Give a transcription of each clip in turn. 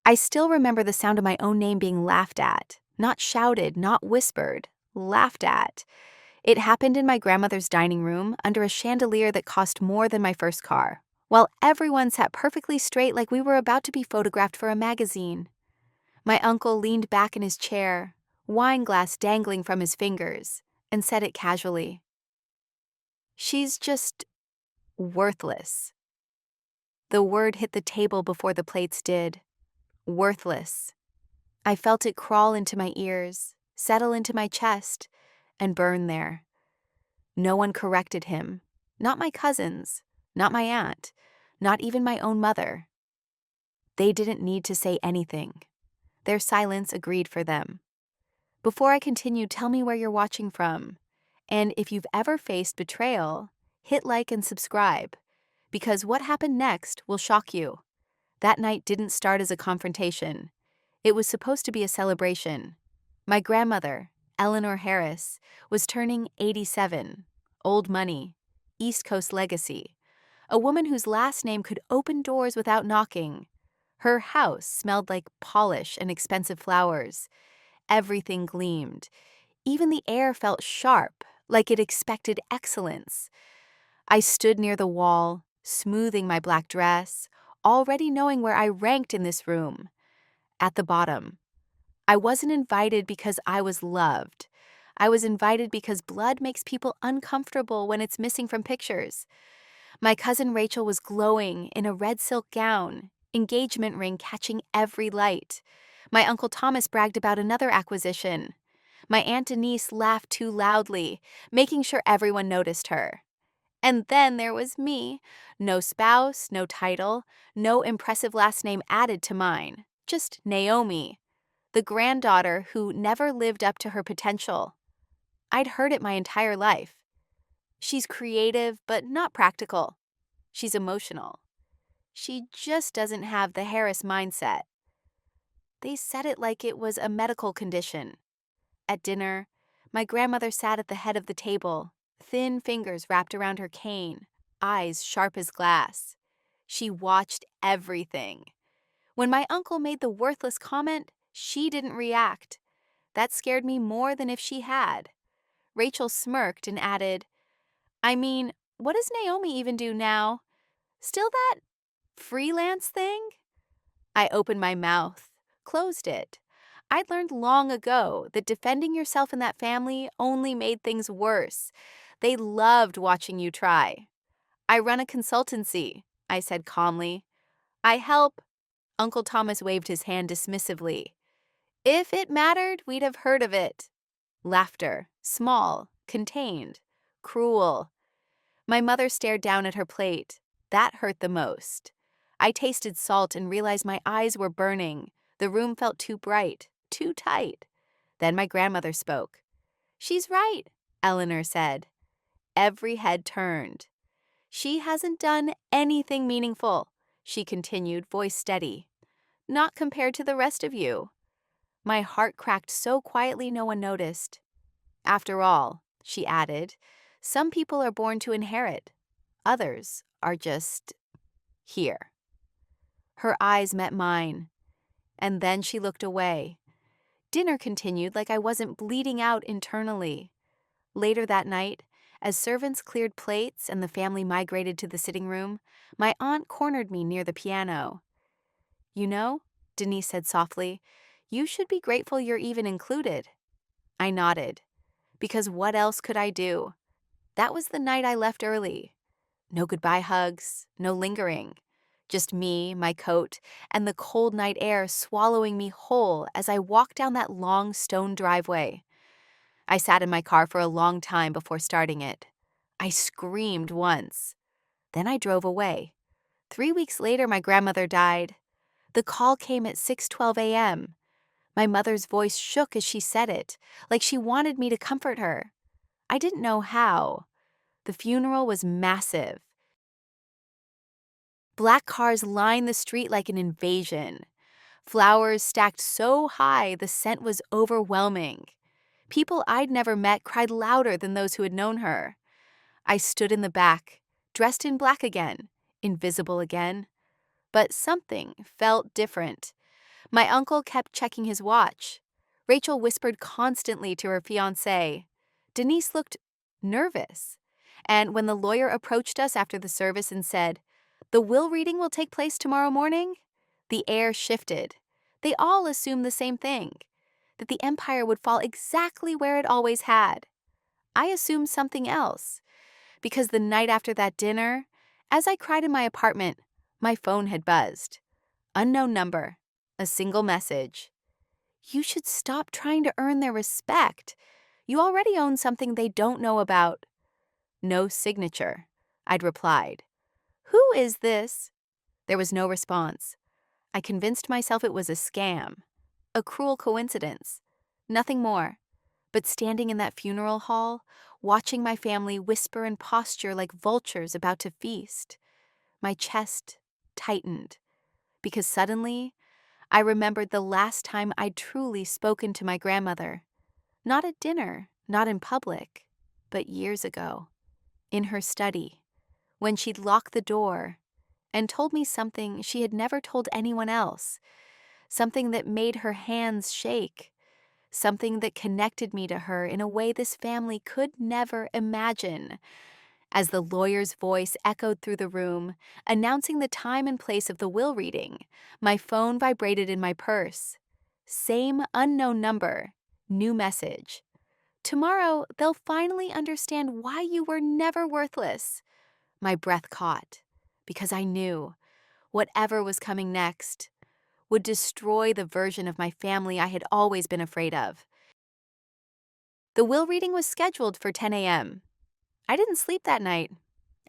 I still remember the sound of my own name being laughed at, not shouted, not whispered, laughed at. It happened in my grandmother's dining room under a chandelier that cost more than my first car, while everyone sat perfectly straight like we were about to be photographed for a magazine. My uncle leaned back in his chair, wine glass dangling from his fingers, and said it casually. "She's just worthless." The word hit the table before the plates did. Worthless. I felt it crawl into my ears, settle into my chest, and burn there. No one corrected him. Not my cousins, not my aunt, not even my own mother. They didn't need to say anything. Their silence agreed for them. Before I continue, tell me where you're watching from. And if you've ever faced betrayal, hit like and subscribe, because what happened next will shock you. That night didn't start as a confrontation. It was supposed to be a celebration. My grandmother, Eleanor Harris, was turning 87, old money, East Coast legacy, a woman whose last name could open doors without knocking. Her house smelled like polish and expensive flowers. Everything gleamed. Even the air felt sharp, like it expected excellence. I stood near the wall, smoothing my black dress, already knowing where I ranked in this room. At the bottom. I wasn't invited because I was loved. I was invited because blood makes people uncomfortable when it's missing from pictures. My cousin Rachel was glowing in a red silk gown, engagement ring catching every light. My Uncle Thomas bragged about another acquisition. My Aunt Denise laughed too loudly, making sure everyone noticed her. And then there was me. No spouse, no title, no impressive last name added to mine. Just Naomi, the granddaughter who never lived up to her potential. I'd heard it my entire life. She's creative, but not practical. She's emotional. She just doesn't have the Harris mindset. They said it like it was a medical condition. At dinner, my grandmother sat at the head of the table, thin fingers wrapped around her cane, eyes sharp as glass. She watched everything. When my uncle made the worthless comment, she didn't react. That scared me more than if she had. Rachel smirked and added, "I mean, what does Naomi even do now? Still that freelance thing?" I opened my mouth, closed it. I'd learned long ago that defending yourself in that family only made things worse. They loved watching you try. "I run a consultancy," I said calmly. "I help." Uncle Thomas waved his hand dismissively. "If it mattered, we'd have heard of it." Laughter, small, contained, cruel. My mother stared down at her plate. That hurt the most. I tasted salt and realized my eyes were burning. The room felt too bright, too tight. Then my grandmother spoke. "She's right," Eleanor said. Every head turned. "She hasn't done anything meaningful," she continued, voice steady. "Not compared to the rest of you." My heart cracked so quietly no one noticed. "After all," she added, "some people are born to inherit. Others are just here." Her eyes met mine, and then she looked away. Dinner continued like I wasn't bleeding out internally. Later that night, as servants cleared plates and the family migrated to the sitting room, my aunt cornered me near the piano. "You know," Denise said softly, "you should be grateful you're even included." I nodded. Because what else could I do? That was the night I left early. No goodbye hugs, no lingering. Just me, my coat, and the cold night air swallowing me whole as I walked down that long stone driveway. I sat in my car for a long time before starting it. I screamed once. Then I drove away. 3 weeks later, my grandmother died. The call came at 6:12 a.m. My mother's voice shook as she said it, like she wanted me to comfort her. I didn't know how. The funeral was massive. Black cars lined the street like an invasion. Flowers stacked so high the scent was overwhelming. People I'd never met cried louder than those who had known her. I stood in the back, dressed in black again, invisible again. But something felt different. My uncle kept checking his watch. Rachel whispered constantly to her fiancé. Denise looked nervous. And when the lawyer approached us after the service and said, "The will reading will take place tomorrow morning," the air shifted. They all assumed the same thing, that the empire would fall exactly where it always had. I assumed something else, because the night after that dinner, as I cried in my apartment, my phone had buzzed. Unknown number, a single message. You should stop trying to earn their respect. You already own something they don't know about. No signature, I'd replied. Who is this? There was no response. I convinced myself it was a scam, a cruel coincidence. Nothing more. But standing in that funeral hall, watching my family whisper and posture like vultures about to feast, my chest tightened, because suddenly I remembered the last time I'd truly spoken to my grandmother. Not at dinner, not in public, but years ago, in her study, when she'd locked the door and told me something she had never told anyone else, something that made her hands shake, something that connected me to her in a way this family could never imagine. As the lawyer's voice echoed through the room, announcing the time and place of the will reading, my phone vibrated in my purse. Same unknown number, new message. Tomorrow, they'll finally understand why you were never worthless. My breath caught, because I knew whatever was coming next would destroy the version of my family I had always been afraid of. The will reading was scheduled for 10 a.m. I didn't sleep that night.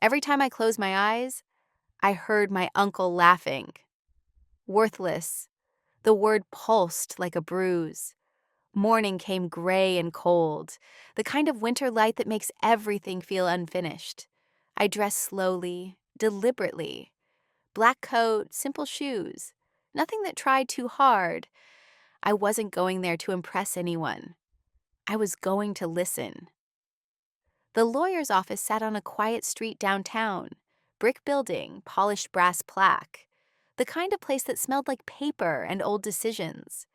Every time I closed my eyes, I heard my uncle laughing. Worthless. The word pulsed like a bruise. Morning came gray and cold, the kind of winter light that makes everything feel unfinished. I dressed slowly, deliberately. Black coat, simple shoes. Nothing that tried too hard. I wasn't going there to impress anyone. I was going to listen. The lawyer's office sat on a quiet street downtown. Brick building, polished brass plaque. The kind of place that smelled like paper and old decisions.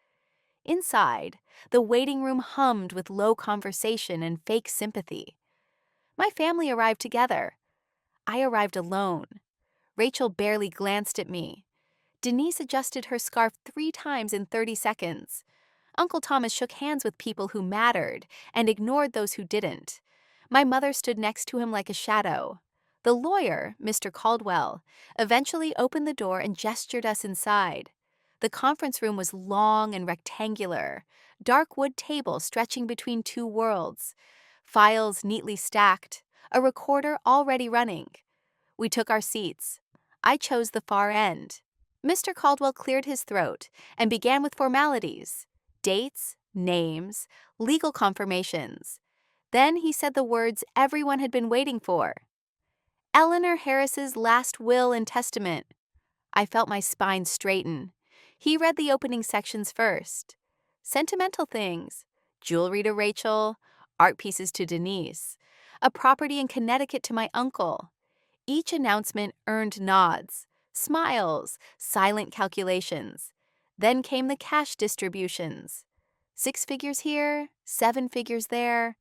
Inside, the waiting room hummed with low conversation and fake sympathy. My family arrived together. I arrived alone. Rachel barely glanced at me. Denise adjusted her scarf 3 times in 30 seconds. Uncle Thomas shook hands with people who mattered and ignored those who didn't. My mother stood next to him like a shadow. The lawyer, Mr. Caldwell, eventually opened the door and gestured us inside. The conference room was long and rectangular, dark wood table stretching between 2 worlds, files neatly stacked, a recorder already running. We took our seats. I chose the far end. Mr. Caldwell cleared his throat and began with formalities, dates, names, legal confirmations. Then he said the words everyone had been waiting for. Eleanor Harris's last will and testament. I felt my spine straighten. He read the opening sections first. Sentimental things, jewelry to Rachel, art pieces to Denise, a property in Connecticut to my uncle. Each announcement earned nods, smiles, silent calculations. Then came the cash distributions. 6 figures here, 7 figures there.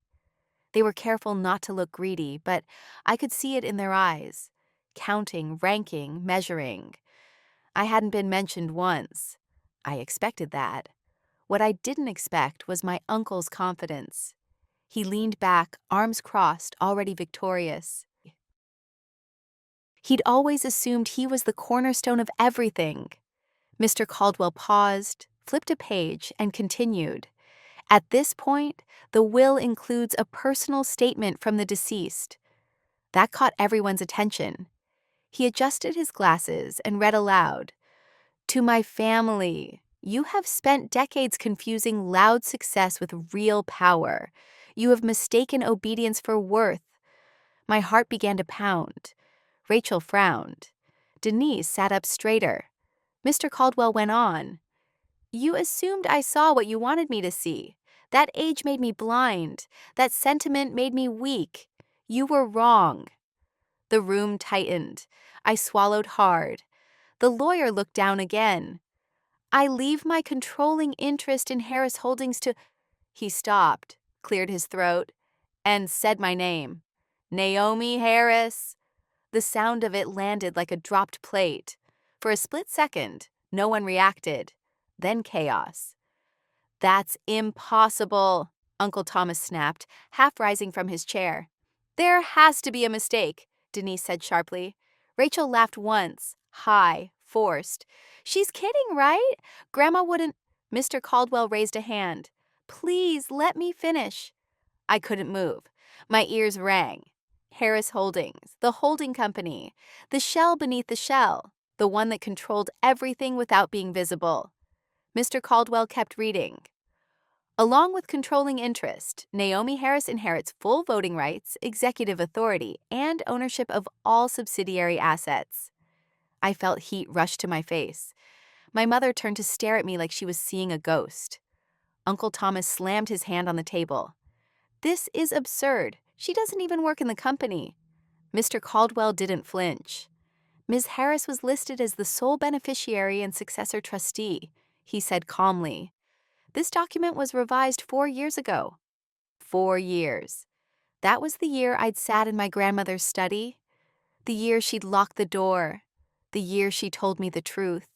They were careful not to look greedy, but I could see it in their eyes. Counting, ranking, measuring. I hadn't been mentioned once. I expected that. What I didn't expect was my uncle's confidence. He leaned back, arms crossed, already victorious. He'd always assumed he was the cornerstone of everything. Mr. Caldwell paused, flipped a page, and continued. At this point, the will includes a personal statement from the deceased. That caught everyone's attention. He adjusted his glasses and read aloud. To my family, you have spent decades confusing loud success with real power. You have mistaken obedience for worth. My heart began to pound. Rachel frowned. Denise sat up straighter. Mr. Caldwell went on. You assumed I saw what you wanted me to see. That age made me blind. That sentiment made me weak. You were wrong. The room tightened. I swallowed hard. The lawyer looked down again. I leave my controlling interest in Harris Holdings to. He stopped, cleared his throat, and said my name. Naomi Harris. The sound of it landed like a dropped plate. For a split second, no one reacted. Then chaos. That's impossible, Uncle Thomas snapped, half rising from his chair. There has to be a mistake, Denise said sharply. Rachel laughed once, high, forced. She's kidding, right? Grandma wouldn't. Mr. Caldwell raised a hand. Please, let me finish. I couldn't move. My ears rang. Harris Holdings, the holding company, the shell beneath the shell, the one that controlled everything without being visible. Mr. Caldwell kept reading. Along with controlling interest, Naomi Harris inherits full voting rights, executive authority, and ownership of all subsidiary assets. I felt heat rush to my face. My mother turned to stare at me like she was seeing a ghost. Uncle Thomas slammed his hand on the table. This is absurd. She doesn't even work in the company. Mr. Caldwell didn't flinch. Ms. Harris was listed as the sole beneficiary and successor trustee, he said calmly. This document was revised 4 years ago. 4 years. That was the year I'd sat in my grandmother's study, the year she'd locked the door, the year she told me the truth.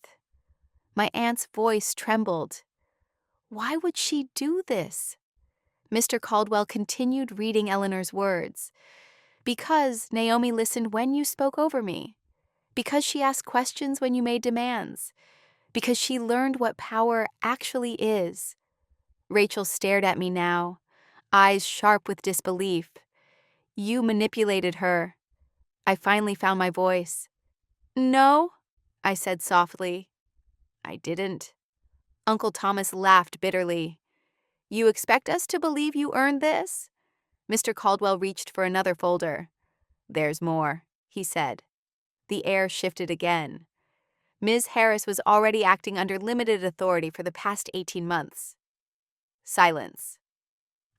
My aunt's voice trembled. Why would she do this? Mr. Caldwell continued reading Eleanor's words. Because Naomi listened when you spoke over me. Because she asked questions when you made demands. Because she learned what power actually is. Rachel stared at me now, eyes sharp with disbelief. You manipulated her. I finally found my voice. No, I said softly. I didn't. Uncle Thomas laughed bitterly. You expect us to believe you earned this? Mr. Caldwell reached for another folder. There's more, he said. The air shifted again. Ms. Harris was already acting under limited authority for the past 18 months. Silence.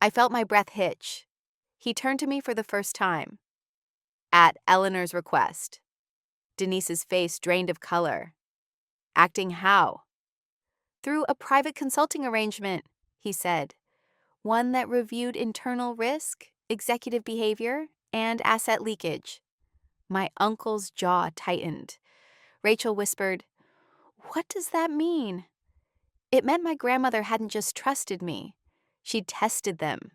I felt my breath hitch. He turned to me for the first time. At Eleanor's request. Denise's face drained of color. Acting how? Through a private consulting arrangement, he said. One that reviewed internal risk, executive behavior, and asset leakage. My uncle's jaw tightened. Rachel whispered, What does that mean? It meant my grandmother hadn't just trusted me. She'd tested them.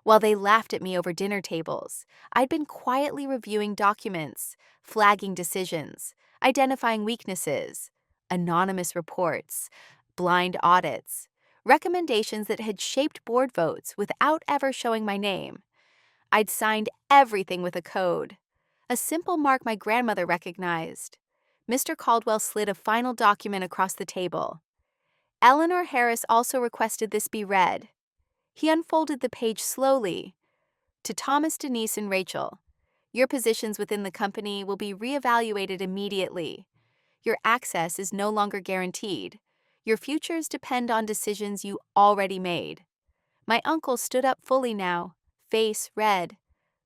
While they laughed at me over dinner tables, I'd been quietly reviewing documents, flagging decisions, identifying weaknesses, anonymous reports, blind audits, recommendations that had shaped board votes without ever showing my name. I'd signed everything with a code, a simple mark my grandmother recognized. Mr. Caldwell slid a final document across the table. Eleanor Harris also requested this be read. He unfolded the page slowly. To Thomas, Denise, and Rachel, your positions within the company will be reevaluated immediately. Your access is no longer guaranteed. Your futures depend on decisions you already made. My uncle stood up fully now, face red.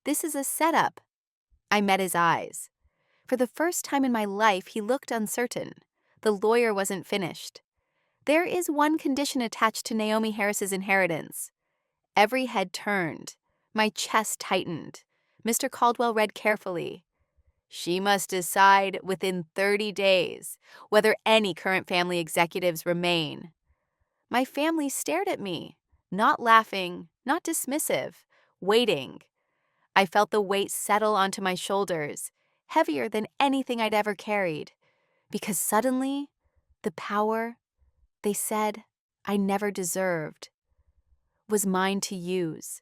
This is a setup. I met his eyes. For the first time in my life, he looked uncertain. The lawyer wasn't finished. There is one condition attached to Naomi Harris's inheritance. Every head turned. My chest tightened. Mr. Caldwell read carefully. She must decide within 30 days whether any current family executives remain. My family stared at me, not laughing, not dismissive, waiting. I felt the weight settle onto my shoulders, heavier than anything I'd ever carried, because suddenly, the power, they said, I never deserved, was mine to use.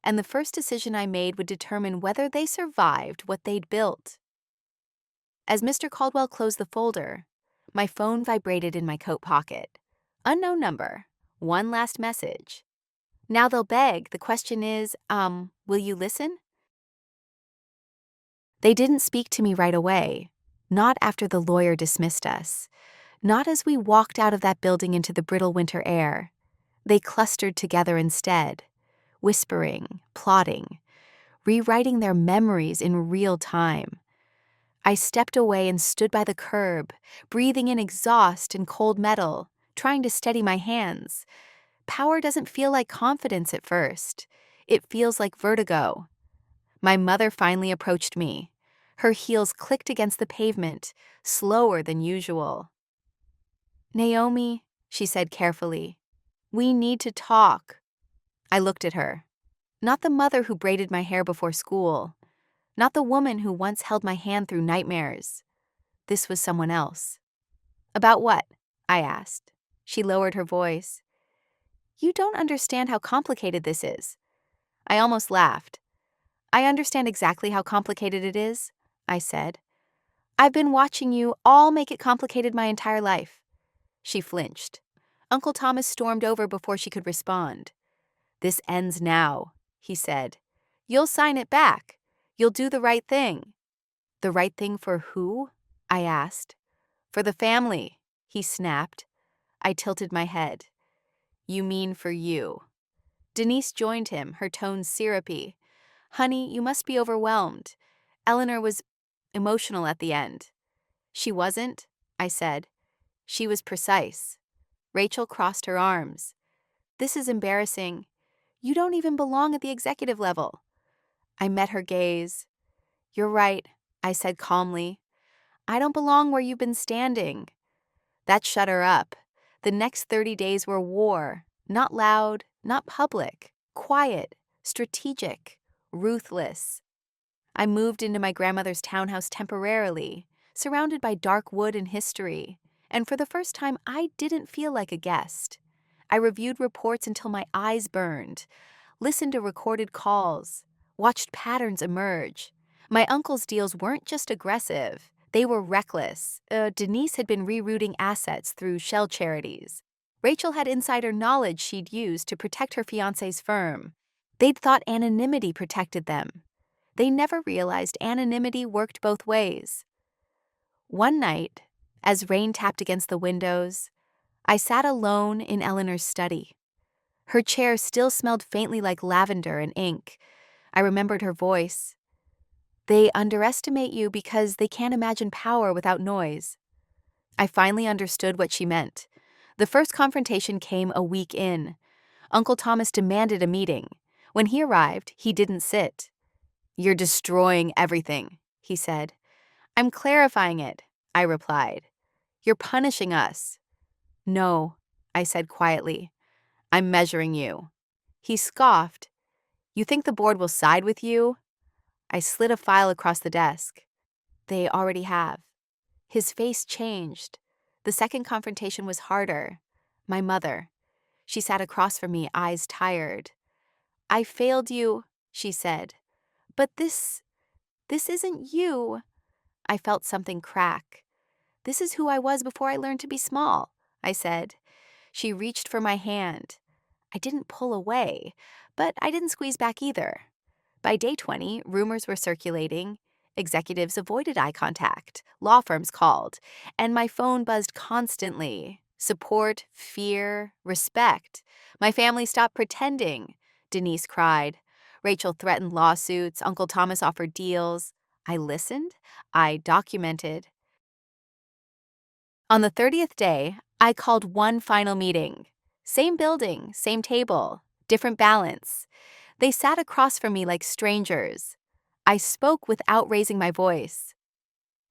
And the first decision I made would determine whether they survived what they'd built. As Mr. Caldwell closed the folder, my phone vibrated in my coat pocket. Unknown number. One last message. Now they'll beg. The question is, will you listen? They didn't speak to me right away. Not after the lawyer dismissed us. Not as we walked out of that building into the brittle winter air. They clustered together instead, whispering, plotting, rewriting their memories in real time. I stepped away and stood by the curb, breathing in exhaust and cold metal, trying to steady my hands. Power doesn't feel like confidence at first. It feels like vertigo. My mother finally approached me. Her heels clicked against the pavement, slower than usual. "Naomi," she said carefully, "we need to talk." I looked at her. Not the mother who braided my hair before school. Not the woman who once held my hand through nightmares. This was someone else. "About what?" I asked. She lowered her voice. "You don't understand how complicated this is." I almost laughed. "I understand exactly how complicated it is," I said. "I've been watching you all make it complicated my entire life." She flinched. Uncle Thomas stormed over before she could respond. "This ends now," he said. "You'll sign it back. You'll do the right thing." "The right thing for who?" I asked. "For the family," he snapped. I tilted my head. "You mean for you." Denise joined him, her tone syrupy. "Honey, you must be overwhelmed. Eleanor was emotional at the end." "She wasn't," I said. "She was precise." Rachel crossed her arms. "This is embarrassing. You don't even belong at the executive level." I met her gaze. "You're right," I said calmly. "I don't belong where you've been standing." That shut her up. The next 30 days were war. Not loud, not public. Quiet, strategic, ruthless. I moved into my grandmother's townhouse temporarily, surrounded by dark wood and history. And for the first time, I didn't feel like a guest. I reviewed reports until my eyes burned, listened to recorded calls, watched patterns emerge. My uncle's deals weren't just aggressive, they were reckless. Denise had been rerouting assets through shell charities. Rachel had insider knowledge she'd used to protect her fiancé's firm. They'd thought anonymity protected them. They never realized anonymity worked both ways. One night, as rain tapped against the windows, I sat alone in Eleanor's study. Her chair still smelled faintly like lavender and ink. I remembered her voice. "They underestimate you because they can't imagine power without noise." I finally understood what she meant. The first confrontation came a week in. Uncle Thomas demanded a meeting. When he arrived, he didn't sit. "You're destroying everything," he said. "I'm clarifying it," I replied. "You're punishing us." "No," I said quietly. "I'm measuring you." He scoffed. "You think the board will side with you?" I slid a file across the desk. "They already have." His face changed. The second confrontation was harder. My mother. She sat across from me, eyes tired. "I failed you," she said. "But this isn't you." I felt something crack. "This is who I was before I learned to be small," I said. She reached for my hand. I didn't pull away, but I didn't squeeze back either. By day 20, rumors were circulating. Executives avoided eye contact. Law firms called. And my phone buzzed constantly. Support, fear, respect. My family stopped pretending. Denise cried. Rachel threatened lawsuits. Uncle Thomas offered deals. I listened. I documented. On the 30th day, I called one final meeting. Same building, same table, different balance. They sat across from me like strangers. I spoke without raising my voice.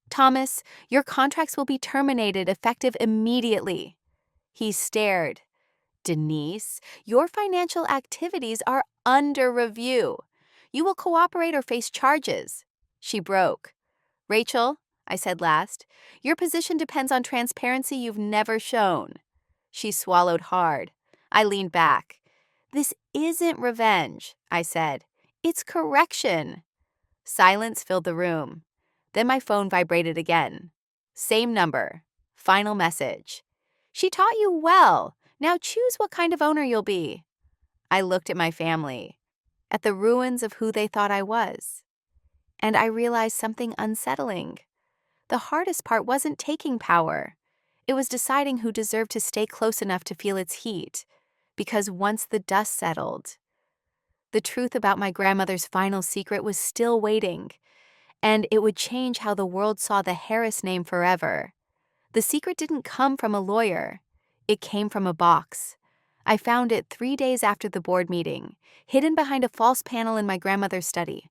"Thomas, your contracts will be terminated effective immediately." He stared. "Denise, your financial activities are under review. You will cooperate or face charges." She broke. "Rachel," I said last, "your position depends on transparency you've never shown." She swallowed hard. I leaned back. "This isn't revenge," I said. "It's correction." Silence filled the room. Then my phone vibrated again. Same number. Final message. "She taught you well. Now choose what kind of owner you'll be." I looked at my family, at the ruins of who they thought I was. And I realized something unsettling. The hardest part wasn't taking power. It was deciding who deserved to stay close enough to feel its heat. Because once the dust settled, the truth about my grandmother's final secret was still waiting. and it would change how the world saw the Harris name forever. The secret didn't come from a lawyer. It came from a box. I found it 3 days after the board meeting, hidden behind a false panel in my grandmother's study.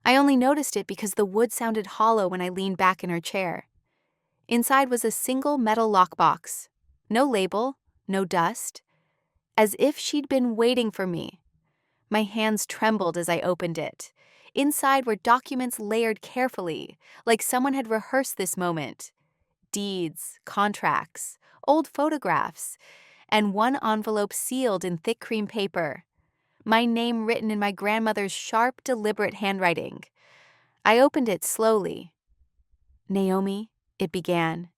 I only noticed it because the wood sounded hollow when I leaned back in her chair. Inside was a single metal lockbox. No label, no dust. As if she'd been waiting for me. My hands trembled as I opened it. Inside were documents layered carefully, like someone had rehearsed this moment. Deeds, contracts, old photographs, and one envelope sealed in thick cream paper. My name written in my grandmother's sharp, deliberate handwriting. I opened it slowly. "Naomi," it began,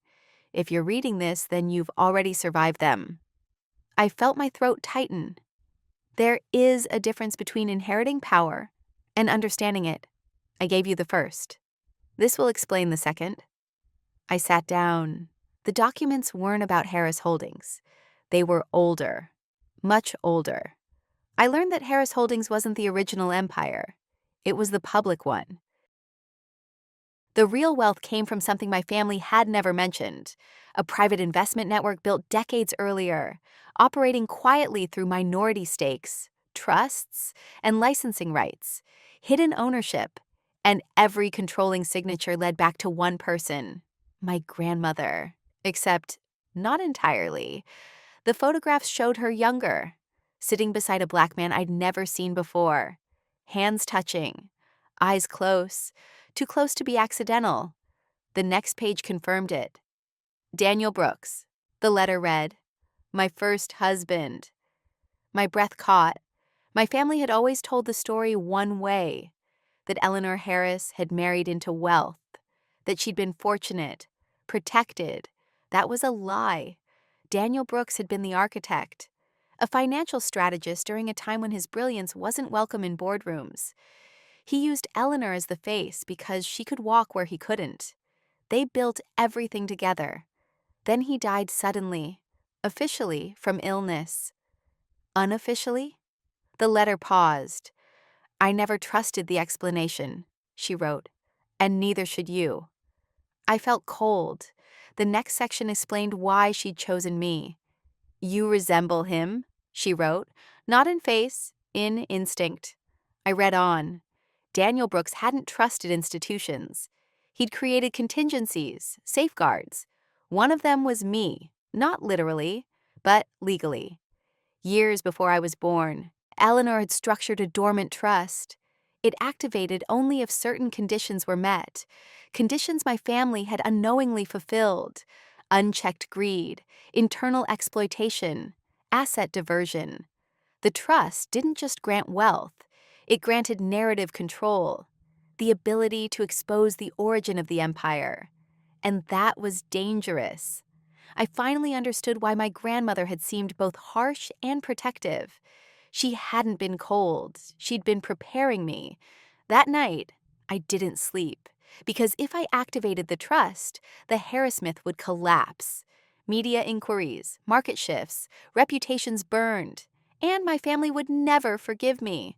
"if you're reading this, then you've already survived them." I felt my throat tighten. There is a difference between inheriting power and understanding it. I gave you the first. This will explain the second. I sat down. The documents weren't about Harris Holdings. They were older, much older. I learned that Harris Holdings wasn't the original empire. It was the public one. The real wealth came from something my family had never mentioned, a private investment network built decades earlier, operating quietly through minority stakes, trusts, and licensing rights, hidden ownership, and every controlling signature led back to one person, my grandmother. Except, not entirely. The photographs showed her younger, sitting beside a black man I'd never seen before, hands touching, eyes close, too close to be accidental. The next page confirmed it. Daniel Brooks. The letter read, "My first husband." My breath caught. My family had always told the story one way, that Eleanor Harris had married into wealth, that she'd been fortunate, protected. That was a lie. Daniel Brooks had been the architect, a financial strategist during a time when his brilliance wasn't welcome in boardrooms. He used Eleanor as the face because she could walk where he couldn't. They built everything together. Then he died suddenly, officially from illness. Unofficially? The letter paused. "I never trusted the explanation," she wrote, "and neither should you." I felt cold. The next section explained why she'd chosen me. "You resemble him," she wrote, "not in face, in instinct." I read on. Daniel Brooks hadn't trusted institutions. He'd created contingencies, safeguards. One of them was me, not literally, but legally. Years before I was born, Eleanor had structured a dormant trust. It activated only if certain conditions were met, conditions my family had unknowingly fulfilled: unchecked greed, internal exploitation, asset diversion. The trust didn't just grant wealth, it granted narrative control, the ability to expose the origin of the empire. And that was dangerous. I finally understood why my grandmother had seemed both harsh and protective. She hadn't been cold, she'd been preparing me. That night, I didn't sleep, because if I activated the trust, the Harris myth would collapse. Media inquiries, market shifts, reputations burned, and my family would never forgive me.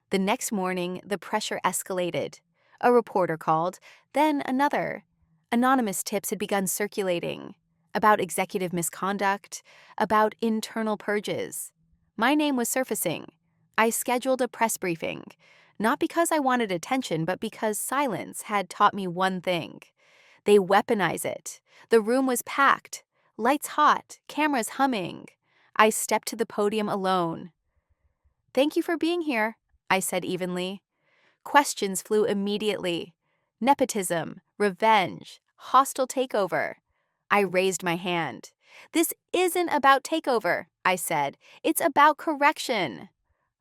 The next morning, the pressure escalated. A reporter called, then another. Anonymous tips had begun circulating about executive misconduct, about internal purges. My name was surfacing. I scheduled a press briefing, not because I wanted attention, but because silence had taught me one thing. They weaponize it. The room was packed, lights hot, cameras humming. I stepped to the podium alone. "Thank you for being here," I said evenly. Questions flew immediately. Nepotism, revenge, hostile takeover. I raised my hand. "This isn't about takeover," I said. "It's about correction."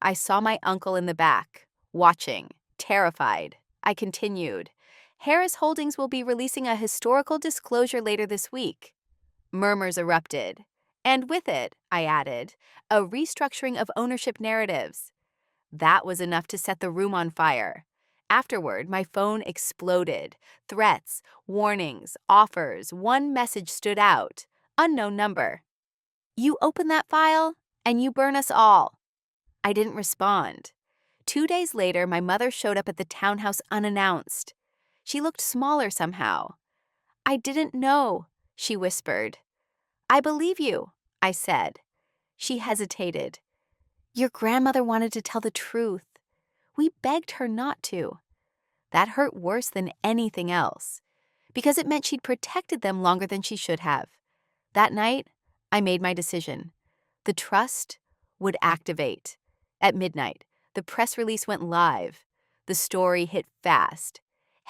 I saw my uncle in the back, watching, terrified. I continued. "Harris Holdings will be releasing a historical disclosure later this week." Murmurs erupted. And with it, I added, a restructuring of ownership narratives. That was enough to set the room on fire. Afterward, my phone exploded. Threats, warnings, offers. One message stood out. Unknown number. "You open that file, and you burn us all." I didn't respond. 2 days later, my mother showed up at the townhouse unannounced. She looked smaller somehow. "I didn't know," she whispered. "I believe you," I said. She hesitated. "Your grandmother wanted to tell the truth. We begged her not to." That hurt worse than anything else, because it meant she'd protected them longer than she should have. That night, I made my decision. The trust would activate. At midnight, the press release went live. The story hit fast.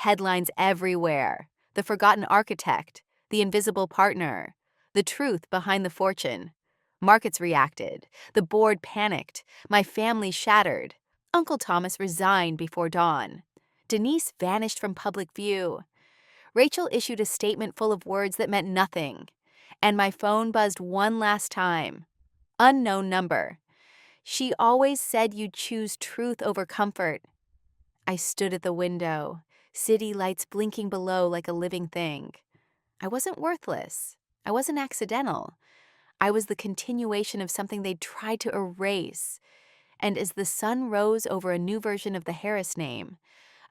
Headlines everywhere. The forgotten architect, the invisible partner, the truth behind the fortune. Markets reacted. The board panicked. My family shattered. Uncle Thomas resigned before dawn. Denise vanished from public view. Rachel issued a statement full of words that meant nothing. And my phone buzzed one last time. Unknown number. "She always said you'd choose truth over comfort." I stood at the window, city lights blinking below like a living thing. I wasn't worthless. I wasn't accidental. I was the continuation of something they'd tried to erase. And as the sun rose over a new version of the Harris name,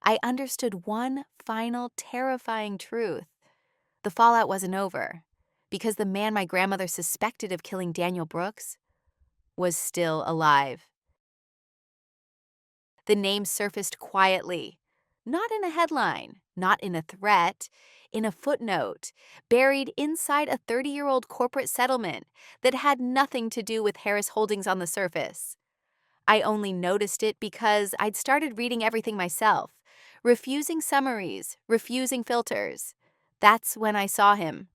I understood one final terrifying truth. The fallout wasn't over, because the man my grandmother suspected of killing Daniel Brooks was still alive. The name surfaced quietly, not in a headline, not in a threat, in a footnote, buried inside a 30-year-old corporate settlement that had nothing to do with Harris Holdings on the surface. I only noticed it because I'd started reading everything myself, refusing summaries, refusing filters. That's when I saw him.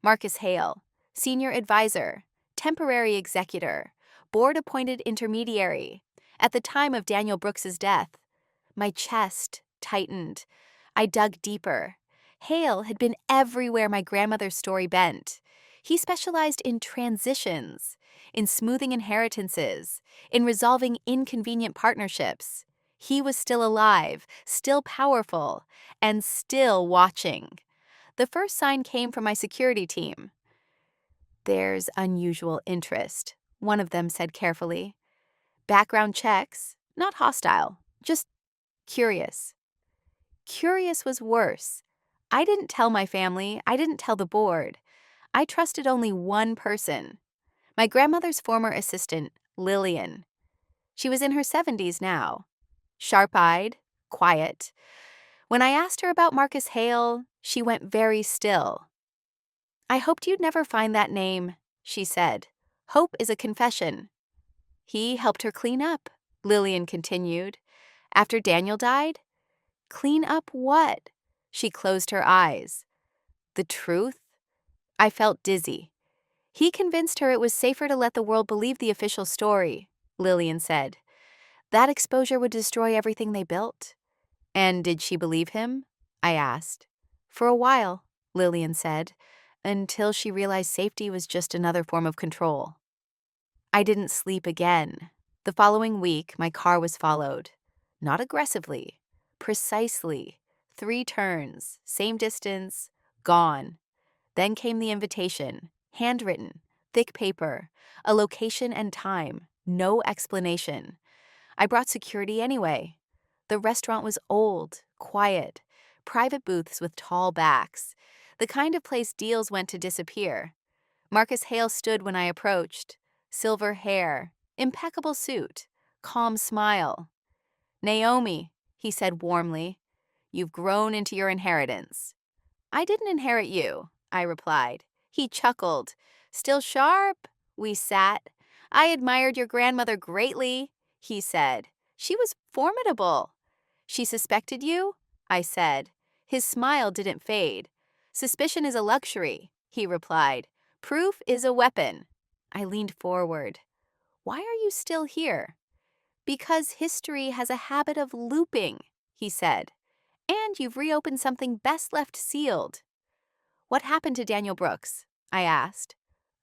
Marcus Hale, senior advisor, temporary executor, board-appointed intermediary, at the time of Daniel Brooks's death. My chest tightened. I dug deeper. Hale had been everywhere my grandmother's story bent. He specialized in transitions, in smoothing inheritances, in resolving inconvenient partnerships. He was still alive, still powerful, and still watching. The first sign came from my security team. "There's unusual interest," one of them said carefully. "Background checks, not hostile, just curious." Curious was worse. I didn't tell my family, I didn't tell the board. I trusted only one person. My grandmother's former assistant, Lillian. She was in her 70s now. Sharp-eyed, quiet. When I asked her about Marcus Hale, she went very still. "I hoped you'd never find that name," she said. "Hope is a confession." "He helped her clean up," Lillian continued. "After Daniel died?" "Clean up what?" She closed her eyes. "The truth?" I felt dizzy. "He convinced her it was safer to let the world believe the official story," Lillian said. "That exposure would destroy everything they built." "And did she believe him?" I asked. "For a while," Lillian said, "until she realized safety was just another form of control." I didn't sleep again. The following week, my car was followed. Not aggressively, precisely. 3 turns, same distance, gone. Then came the invitation, handwritten, thick paper, a location and time, no explanation. I brought security anyway. The restaurant was old, quiet, private booths with tall backs, the kind of place deals went to disappear. Marcus Hale stood when I approached. Silver hair, impeccable suit, calm smile. "Naomi," he said warmly, "you've grown into your inheritance." "I didn't inherit you," I replied. He chuckled. "Still sharp?" We sat. "I admired your grandmother greatly," he said. "She was formidable." "She suspected you?" I said. His smile didn't fade. "Suspicion is a luxury," he replied. "Proof is a weapon." I leaned forward. "Why are you still here?" "Because history has a habit of looping," he said. "And you've reopened something best left sealed." "What happened to Daniel Brooks?" I asked.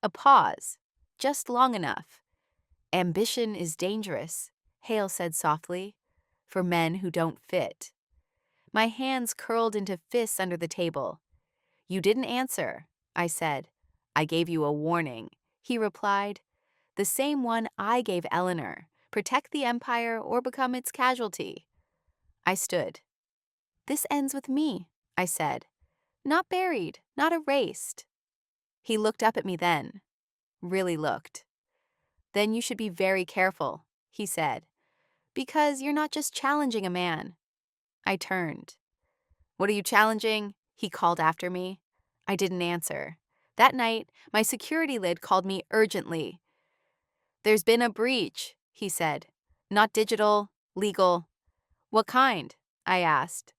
A pause, just long enough. "Ambition is dangerous," Hale said softly, "for men who don't fit." My hands curled into fists under the table. "You didn't answer," I said. "I gave you a warning," he replied. "The same one I gave Eleanor. Protect the empire or become its casualty." I stood. This ends with me, I said. Not buried, not erased. He looked up at me then. Really looked. Then you should be very careful, he said. Because you're not just challenging a man. I turned. What are you challenging? He called after me. I didn't answer. That night, my security lid called me urgently. There's been a breach, he said. Not digital, legal. What kind? I asked.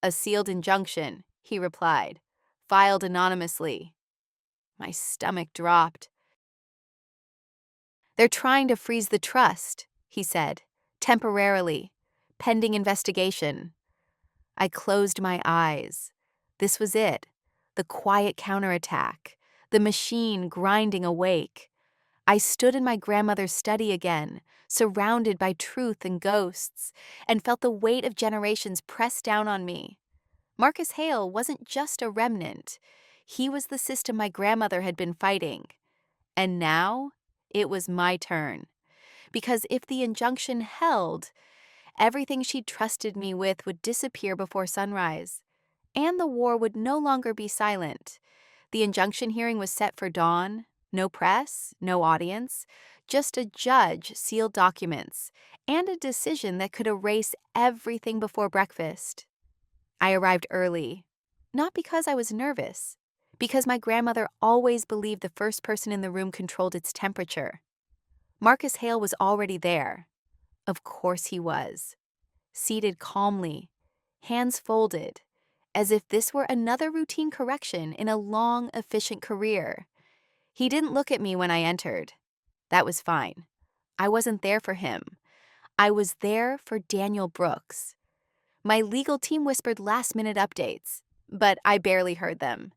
A sealed injunction, he replied. Filed anonymously. My stomach dropped. They're trying to freeze the trust, he said. Temporarily. Pending investigation. I closed my eyes. This was it. The quiet counterattack. The machine grinding awake. I stood in my grandmother's study again, surrounded by truth and ghosts, and felt the weight of generations press down on me. Marcus Hale wasn't just a remnant. He was the system my grandmother had been fighting. And now, it was my turn. Because if the injunction held, everything she'd trusted me with would disappear before sunrise. And the war would no longer be silent. The injunction hearing was set for dawn. No press, no audience, just a judge, sealed documents, and a decision that could erase everything before breakfast. I arrived early, not because I was nervous, because my grandmother always believed the first person in the room controlled its temperature. Marcus Hale was already there. Of course he was. Seated calmly, hands folded, as if this were another routine correction in a long, efficient career. He didn't look at me when I entered. That was fine. I wasn't there for him. I was there for Daniel Brooks. My legal team whispered last-minute updates, but I barely heard them.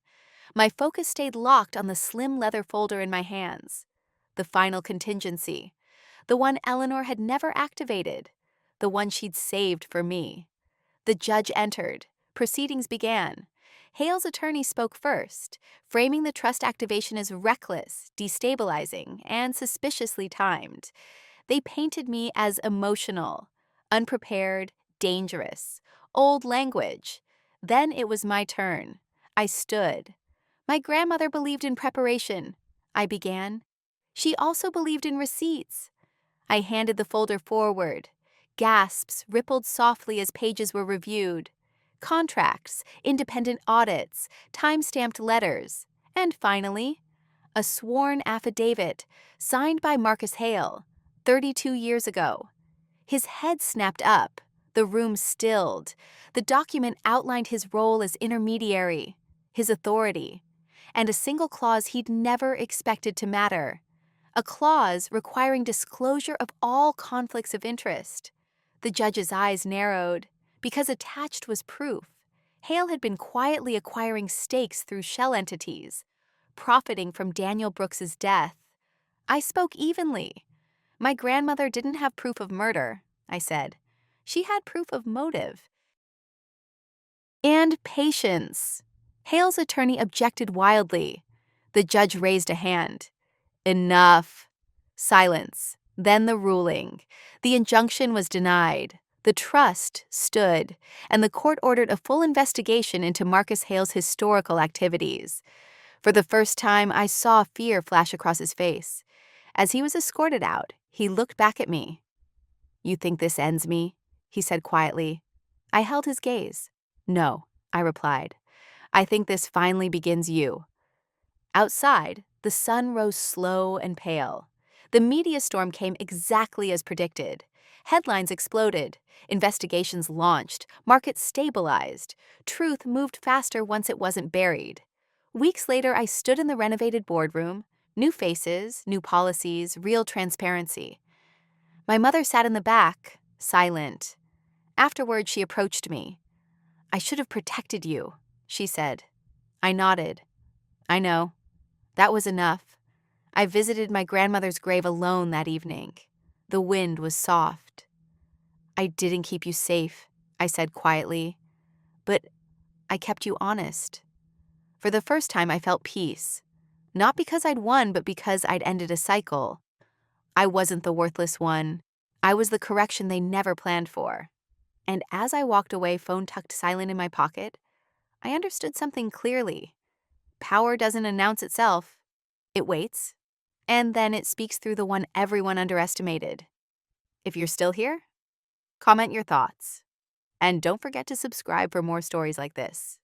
My focus stayed locked on the slim leather folder in my hands. The final contingency. The one Eleanor had never activated. The one she'd saved for me. The judge entered. Proceedings began. Hale's attorney spoke first, framing the trust activation as reckless, destabilizing, and suspiciously timed. They painted me as emotional, unprepared, dangerous, old language. Then it was my turn. I stood. My grandmother believed in preparation. I began. She also believed in receipts. I handed the folder forward. Gasps rippled softly as pages were reviewed. Contracts, independent audits, time-stamped letters, and finally, a sworn affidavit signed by Marcus Hale, 32 years ago. His head snapped up. The room stilled. The document outlined his role as intermediary, his authority, and a single clause he'd never expected to matter. A clause requiring disclosure of all conflicts of interest. The judge's eyes narrowed. Because attached was proof. Hale had been quietly acquiring stakes through shell entities, profiting from Daniel Brooks's death. I spoke evenly. My grandmother didn't have proof of murder, I said. She had proof of motive. And patience. Hale's attorney objected wildly. The judge raised a hand. Enough. Silence. Then the ruling. The injunction was denied. The trust stood, and the court ordered a full investigation into Marcus Hale's historical activities. For the first time, I saw fear flash across his face. As he was escorted out, he looked back at me. You think this ends me? He said quietly. I held his gaze. No, I replied. I think this finally begins you. Outside, the sun rose slow and pale. The media storm came exactly as predicted. Headlines exploded. Investigations launched. Markets stabilized. Truth moved faster once it wasn't buried. Weeks later, I stood in the renovated boardroom. New faces, new policies, real transparency. My mother sat in the back, silent. Afterward, she approached me. I should have protected you, she said. I nodded. I know. That was enough. I visited my grandmother's grave alone that evening. The wind was soft. I didn't keep you safe, I said quietly, but I kept you honest. For the first time, I felt peace. Not because I'd won, but because I'd ended a cycle. I wasn't the worthless one. I was the correction they never planned for. And as I walked away, phone tucked silent in my pocket, I understood something clearly. Power doesn't announce itself, it waits, and then it speaks through the one everyone underestimated. If you're still here, comment your thoughts. And don't forget to subscribe for more stories like this.